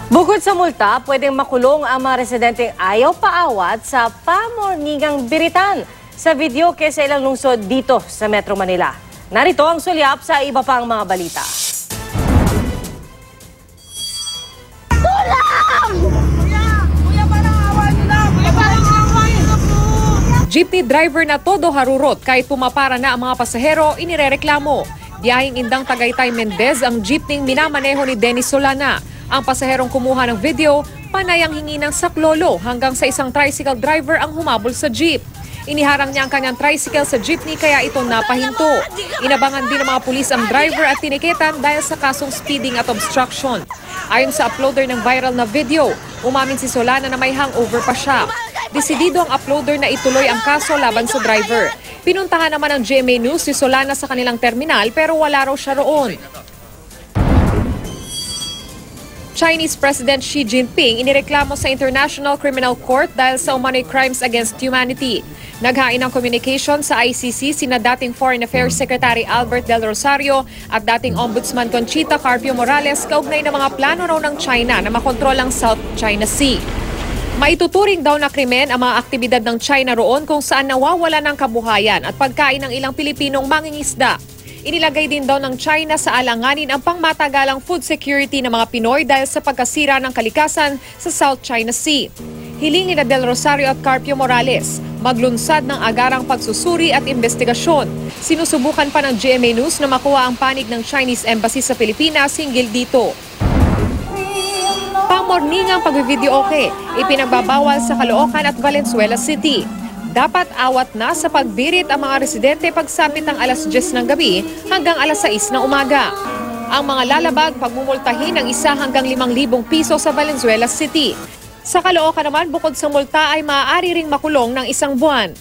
Bukod sa multa, pwedeng makulong ang mga residenteng ayaw paawat sa pamorningang biritan sa video sa ilang lungsod dito sa Metro Manila. Narito ang sulyap sa iba pang mga balita. Jeepney driver na todo harurot kahit pumapara na ang mga pasahero, inirereklamo. Biyahing Indang Tagaytay Mendez ang jeepney minamaneho ni Dennis Solana. Ang pasaherong kumuha ng video, panay ang hingi ng saklolo hanggang sa isang tricycle driver ang humabol sa jeep. Iniharang niya ang kanyang tricycle sa jeepney kaya ito napahinto. Inabangan din ng mga pulis ang driver at tiniketan dahil sa kasong speeding at obstruction. Ayon sa uploader ng viral na video, umamin si Solana na may hangover pa siya. Desidido ang uploader na ituloy ang kaso laban sa driver. Pinuntahan naman ng GMA News si Solana sa kanilang terminal pero wala raw siya roon. Chinese President Xi Jinping inireklamo sa International Criminal Court dahil sa umano'y crimes against humanity. Naghain ng communication sa ICC sina dating Foreign Affairs Secretary Albert Del Rosario at dating Ombudsman Conchita Carpio Morales kaugnay ng mga plano raw ng China na makontrol ang South China Sea. Maituturing daw na krimen ang mga aktibidad ng China roon kung saan nawawala ng kabuhayan at pagkain ng ilang Pilipinong mangingisda. Inilagay din daw ng China sa alanganin ang pangmatagalang food security ng mga Pinoy dahil sa pagkasira ng kalikasan sa South China Sea. Hilingin na Del Rosario at Carpio Morales maglunsad ng agarang pagsusuri at investigasyon. Sinusubukan pa ng GMA News na makuha ang panig ng Chinese Embassy sa Pilipinas hinggil dito. Pamorningang pagbivideoke, ipinagbabawal sa Caloocan at Valenzuela City. Dapat awat na sa pagbirit ang mga residente pagsapit ng alas 10 ng gabi hanggang alas 6 ng umaga. Ang mga lalabag pagmumultahin ng 1 hanggang 5,000 piso sa Valenzuela City. Sa Caloocan naman, bukod sa multa ay maaari ring makulong ng 1 buwan.